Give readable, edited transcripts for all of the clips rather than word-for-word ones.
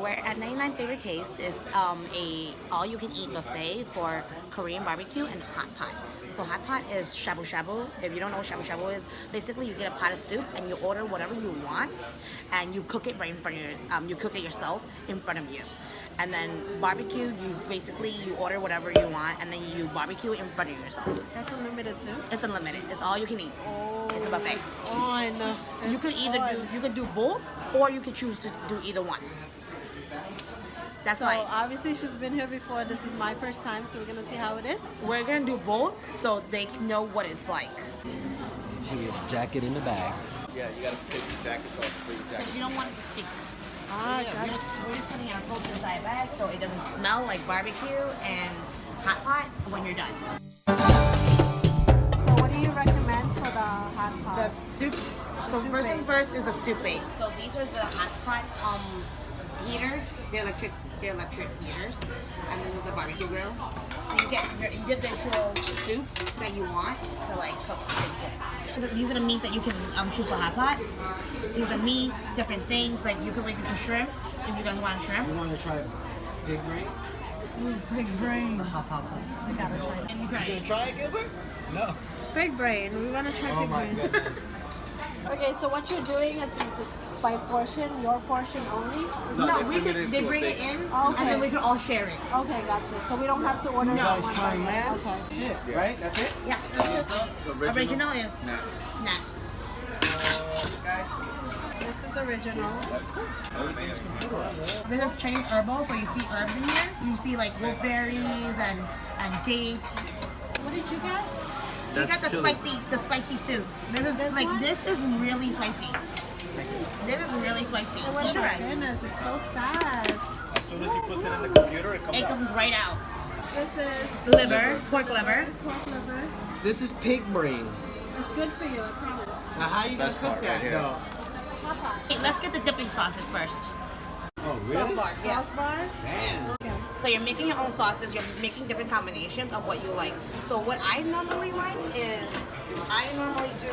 We're at 99 Favorite Taste. It's a all-you-can-eat buffet for Korean barbecue and Hotpot. So Hotpot is shabu shabu. If you don't know what shabu shabu is, basically you get a pot of soup and you order whatever you want, and you cook it right in front of you. You cook it yourself in front of you. And then barbecue, you order whatever you want, and then you barbecue it in front of yourself. That's unlimited too? It's unlimited. It's all you can eat. Oh, it's a buffet. It's on. You could do both, or you could choose to do either one. That's so fine. Obviously she's been here before. This is my first time, so we're gonna see how it is. We're gonna do both so they can know what it's like. Here's jacket in the bag. Yeah, you gotta take the jacket off before your jacket. Because you don't want it to stink. Ah, got it. We're just putting our coats inside bag so it doesn't smell like barbecue and hot pot when you're done. So what do you recommend for the hot pot? The soup. So soup first base. thing first is the soup base. So these are the hot pot heaters. They're electric heaters, and this is the barbecue grill. So you get your individual soup that you want to like cook things in. These are the meats that you can choose for hot pot. These are meats, different things. Like you can make it to shrimp if you guys want shrimp. You want to try pig brain? Big brain. Hop. We gotta try it. And you You gonna can. try it, Gilbert? No. Big brain. We wanna try Oh big my brain. goodness. Okay, so what you're doing is this by portion, your portion only? No, they they bring bring it it into a in, Okay. and then we can all share it. Okay, gotcha. So we don't have to order You that guys one trying by that? one. Okay. That's it, right? That's it? Yeah. The Original is Nah. nah. Guys. This is original. This is Chinese herbal, so you see herbs in here. You see like wolfberries and dates. What did you get? You got That's the chili. spicy soup. This is This one? this is really spicy. This is really spicy. Oh my Try. goodness, it's so fast. As soon as he puts it in the computer, it comes It out. comes right out. This is Liver, pork liver. pork liver. This is pig brain. It's good for you, I promise. Now, how you gonna Best cook part that, right here. though? Papa. Hey, let's get the dipping sauces first. Oh, Sauce really? bar, yeah. Sauce bar? Damn. Okay. So you're making your own sauces. You're making different combinations of what you like. So what I normally like is I normally do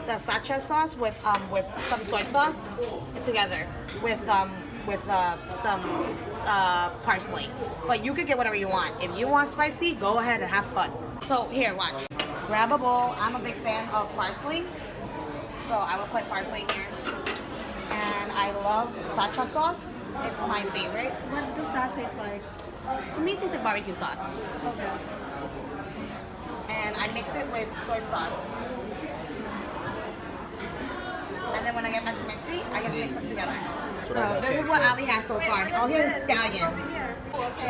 the sacha sauce with some soy sauce together with some parsley. But you could get whatever you want. If you want spicy, go ahead and have fun. So here, watch. Grab a bowl. I'm a big fan of parsley, so I will put parsley here. And I love sacha sauce. It's my favorite. What does that taste like? To me, it tastes like barbecue sauce. Okay. And I mix it with soy sauce. And then when I get back to my seat, I just mix them together. So this is what Ali has so far. Oh, here's a scallion.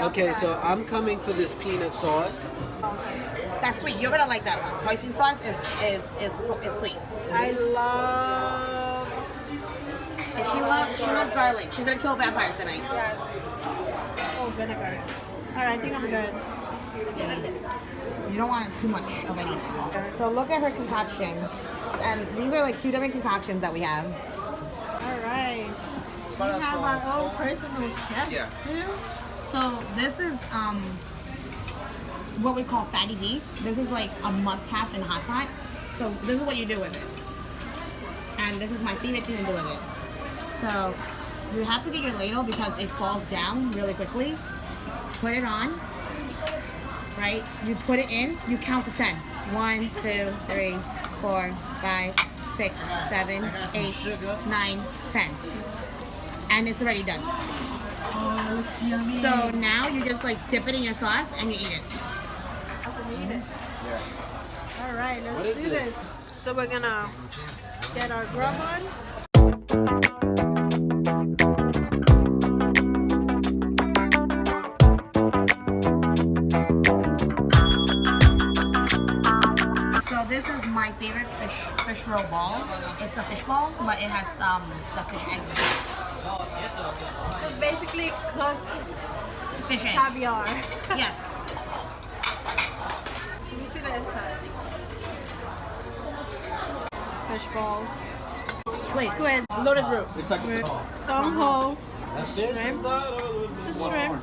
Okay, so I'm coming for this peanut sauce. That's sweet. You're gonna like that one. Hoisin sauce is sweet. I love. And she loves garlic. She's gonna kill vampires tonight. Yes. Oh, vinegar. All right, I think I'm good. That's it. You don't want too much of anything. So look at her concoction. And these are like two different concoctions that we have. All right. We have our own personal chef Yeah. too. So this is what we call fatty beef. This is like a must-have in hot pot. So this is what you do with it. And this is my favorite thing to do with it. So you have to get your ladle because it falls down really quickly. Put it on, right? You put it in, you count to 10. 1, 2, 3, 4, 5, 6, 7, 8, 9, 10. And it's already done. Oh, looks yummy. So now you just like dip it in your sauce and you eat it. Yeah. All right, let's What is do this? So we're gonna get our grub on. So this is my favorite fish roll ball. It's a fish ball, but it has the fish eggs. So it's basically cooked Fish eggs. caviar. Yes. Let me see the inside. Fish balls. Wait. Squid. Lotus root. It's like Thumb hole. That's it? Shrimp. It's a shrimp.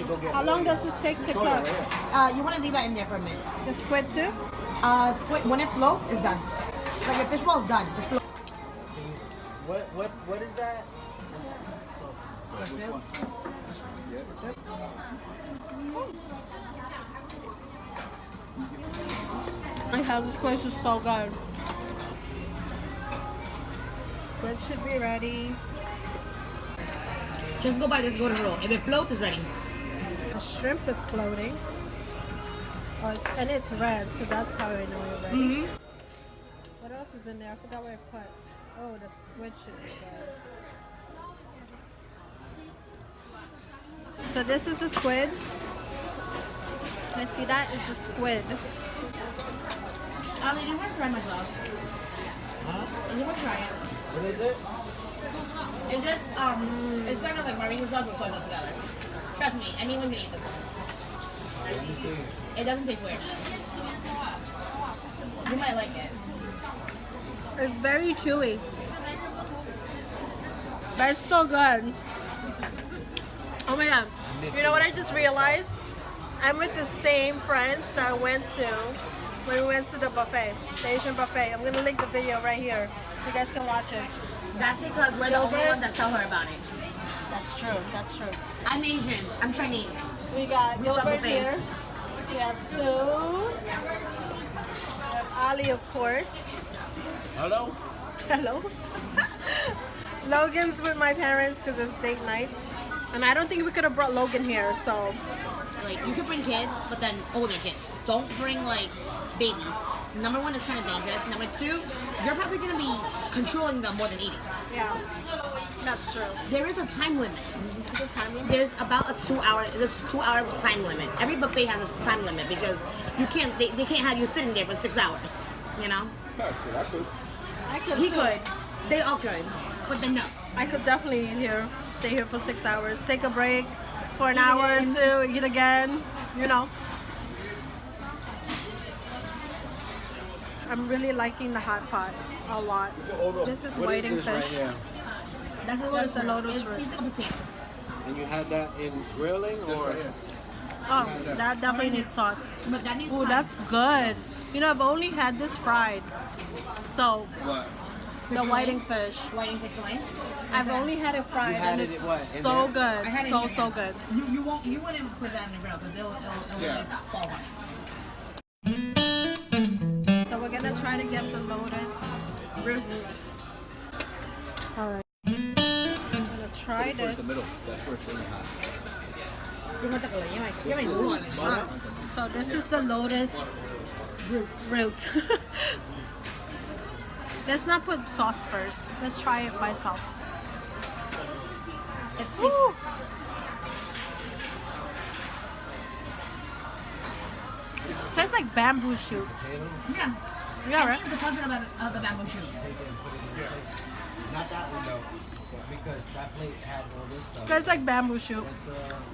Go get How long does this take to cook? You want to leave that in there for a minute. The squid too? Squid, when it floats, it's done. Like your fish ball is done. Just float. What is that? The soup. My God, this place is so good. Squid should be ready. Just go by this golden rule. If it floats, it's ready. The shrimp is floating. Oh, and it's red, so that's how I know it's ready. Mm-hmm. What else is in there? I forgot what I put. Oh, the squid should be good. So this is the squid. Let's see, that is the squid. I mean, you want to try myself. Huh? You want to try it. What is it? It's just, it's kind of like barbecue sauce with soy sauce together. Trust me, anyone can eat this one. Let me see. It doesn't taste weird. You might like it. It's very chewy. But it's so good. Oh my god. You know what I just realized? I'm with the same friends that I went to when we went to the buffet, the Asian buffet. I'm gonna link the video right here. You guys can watch it. That's because we're the only ones that tell her about it. That's true. That's true. I'm Asian. I'm Chinese. We got We love Gilbert buffets. here. We have Sue. We have Ali, of course. Hello? Hello. Logan's with my parents because it's date night. And I don't think we could have brought Logan here, so. Like, you could bring kids, but then older kids. Don't bring, like, babies. Number one, it's kind of dangerous. Number two, you're probably going to be controlling them more than eating. Yeah, that's true. There is a time limit. Is it time limit? There's about a 2-hour, there's 2-hour time limit. Every buffet has a time limit because you can't, they can't have you sitting there for 6 hours, you know? I could. I could He too. could. They all could. But then no. I could definitely eat here, stay here for 6 hours, take a break for an Eat hour or again. two, eat again, you know. I'm really liking the hot pot a lot. This is What is whiting this fish. right here? That's a That's lotus the root. lotus It's root. seasoned with potato. And you had that in grilling or? Oh, that definitely needs sauce. But that needs Ooh, time. that's good. You know, I've only had this fried. So, What? the whiting fish. Whiting fish fillet. I've only had it fried You had and it it's what, in so there? good. I had it So, in so here. good. You wouldn't put that in the grill because it'll Yeah. like fall apart. So we're gonna try to get the lotus root. Alright. I'm gonna try this. The middle. That's where it's really hot. So this is the lotus root. Let's not put sauce first. Let's try it by itself. It's Woo! Tastes like bamboo shoot. yeah. Yeah, I right? think it's the cousin of the bamboo shoot. Not that one though, because that plate had all this stuff. Tastes like bamboo shoot, That's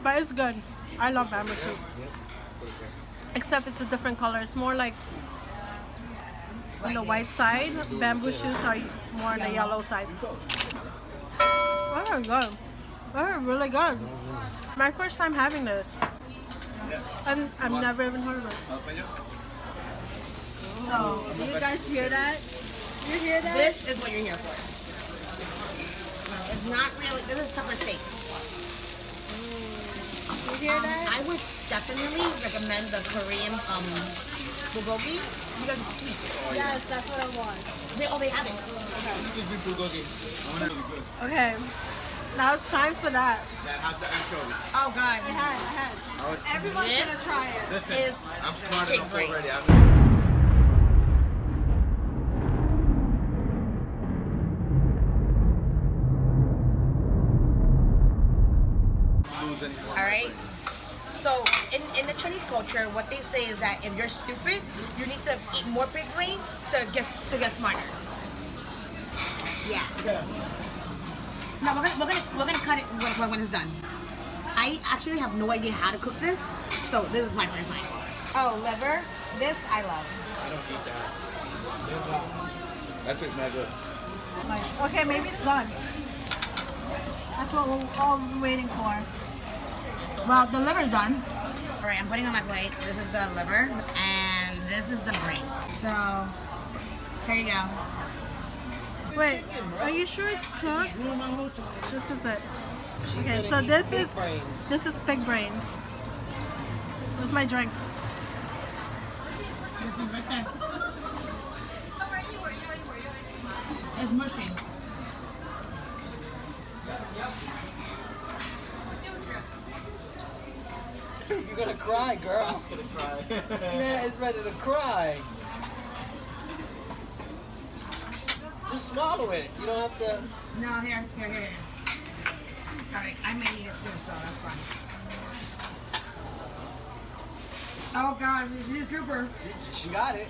but it's good. I love bamboo shoot. yep. Except it's a different color. It's more like on the white side. Bamboo shoots are more on the yellow side. Very good. Very really good. My first time having this. I've never even heard of it. So, do you guys hear that? You hear that? This is what you're here for. It's not really. This is pepper steak. You hear that? I would definitely recommend the Korean bulgogi because it's sweet. Yes, that's what I want. They have it. Okay. Now it's time for that. That has the anchovy. Oh god. I had. Everyone's This gonna try it. Listen, is I'm smart pig enough brain. already. I'm losing. All right. So in the Chinese culture, what they say is that if you're stupid, you need to eat more pig brain to get smarter. Yeah. No, we're gonna cut it when it's done. I actually have no idea how to cook this, so this is my first time. Oh, liver. This I love. I don't eat that. That tastes mad good. Okay, maybe it's done. That's what we're all waiting for. Well, the liver's done. All right, I'm putting on my plate. This is the liver, and this is the brain. So, here you go. Wait, are you sure it's cooked? This is it. Okay, so this is pig brains. Where's my drink? Right there. It's mushy. You're gonna cry, girl. I'm gonna cry. Yeah, it's ready to cry. Just swallow it. You don't have to. No, here. Alright, I may eat it too, so that's fine. Oh god, she's a trooper. She got it.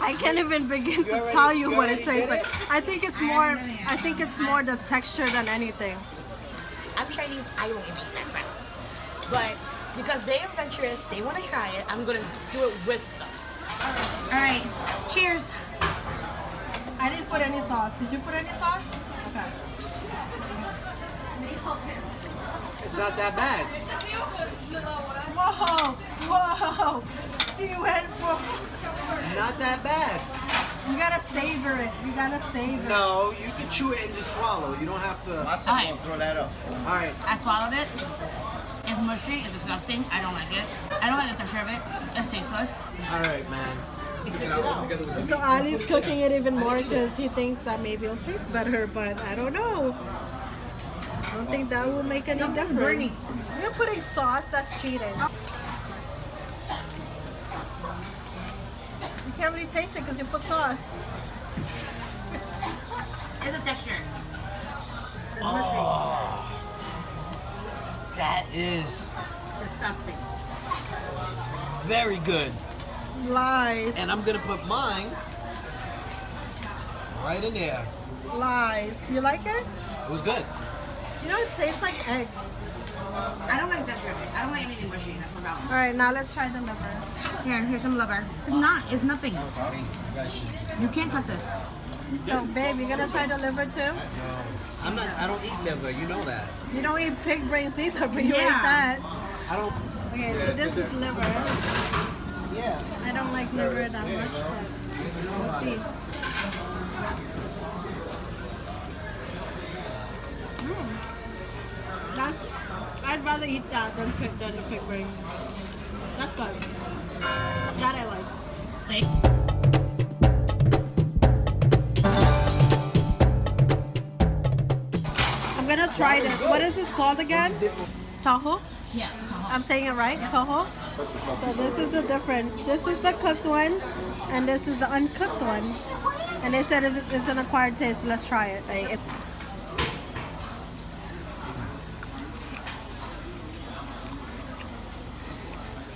I can't even begin to already- tell you you what it already tastes did like. it? I think it's I more. haven't done it yet. I think it's more the texture than anything. I'm Chinese, I don't even eat that crap. But because they are adventurous, they want to try it, I'm gonna do it with them. Alright, cheers. I didn't put any sauce. Did you put any sauce? Okay. It's not that bad. Whoa! She went for. Not that bad. You gotta savor it. You gotta savor it. No, you can chew it and just swallow. You don't have to. Alright, Throw that up. All right. I swallowed it. It's mushy, it's disgusting, I don't like it. I don't like the texture of it, it's tasteless. All right, man. So Ali's cooking it even more because he thinks that maybe it'll taste better, but I don't know. I don't think that will make any difference. burning. You're putting sauce, that's cheating. You can't really taste it because you put sauce. It's a texture. It's That is disgusting. very good. Lies. And I'm gonna put mine right in there. Lies. You like it? It was good. You know, it tastes like eggs. I don't like the texture of it. I don't like anything mushy, that's my problem. Alright, now let's try the liver. Here's some liver. It's nothing. You can't cut this. So, babe, you gonna try the liver too? I don't eat liver. You know that. You don't eat pig brains either, but you Yeah. ate that. I don't. Okay, so this is liver. Yeah. I don't like liver that much, but we'll see. I'd rather eat that than the pig brain. That's good. That I like. See? I'm gonna try this. What is this called again? Taho? Yeah. I'm saying it right? Taho? So this is the difference. This is the cooked one, and this is the uncooked one. And they said it's an acquired taste. Let's try it.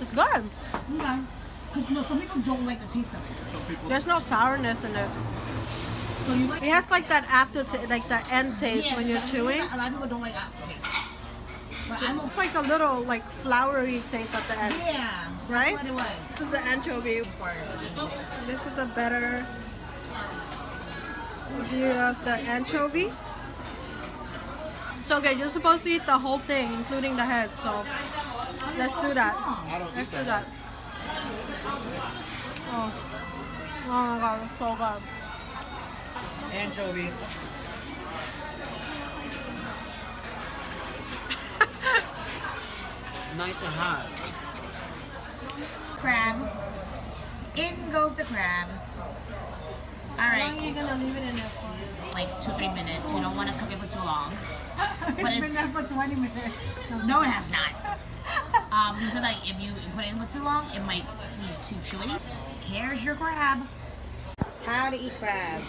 It's good. Okay. Because no, some people don't like the taste of it. There's no sourness in it. So you like It has like that like the end taste Yeah, when you're because chewing. A lot of people don't like aftertaste. But I'm It's like a little like floury taste at the end. yeah, Right? that's what it was. This is the anchovy. This is a better view of the anchovy. So okay, you're supposed to eat the whole thing, including the head. So let's do that. Let's do that. Oh my god, it's so good. Anchovy. Nice and hot. Crab. In goes the crab. All How long right, are you gonna leave it in there for? like 2-3 minutes. You don't want to cook it for too long. But It's been there for 20 minutes. No, it has not. He said like if you put it in for too long, it might be too chewy. Here's your crab. How to eat crab.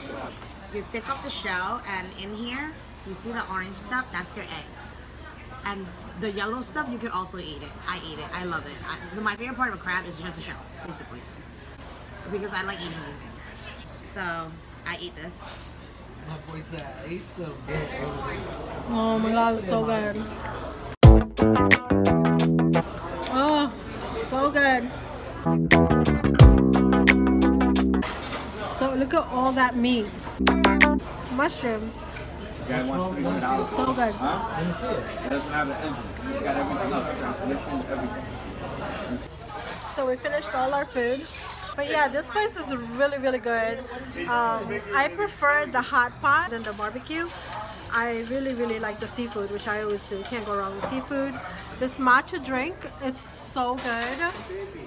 You take off the shell, and in here, you see the orange stuff? That's their eggs. And the yellow stuff, you can also eat it. I eat it. I love it. My favorite part of a crab is just the shell, basically. Because I like eating these things. So, I eat this. My boy said, I ate some good. Oh my god, it's so good. Oh, so good. So look at all that meat. Mushroom. Guy wants $300. So good. Huh? Let me see it. It doesn't have an engine. It's got everything else. Transmission, everything. so we finished all our food. But yeah, this place is really, really good. I prefer the hot pot than the barbecue. I really, really like the seafood, which I always do. Can't go wrong with seafood. This matcha drink is so good.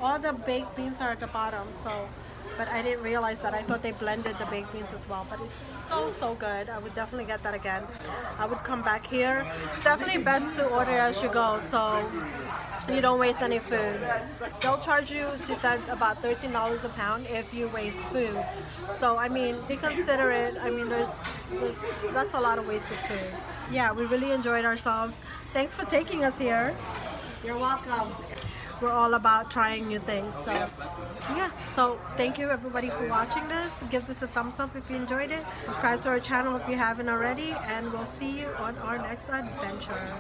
All the baked beans are at the bottom, so. But I didn't realize that. I thought they blended the baked beans as well. But it's so, so good. I would definitely get that again. I would come back here. Definitely best to order as you go, so you don't waste any food. They'll charge you, she said, about $13 a pound if you waste food. So, I mean, be considerate. I mean, that's a lot of wasted food. Yeah, we really enjoyed ourselves. Thanks for taking us here. You're welcome. We're all about trying new things. So, yeah. So, thank you everybody for watching this. Give this a thumbs up if you enjoyed it. Subscribe to our channel if you haven't already. And we'll see you on our next adventure.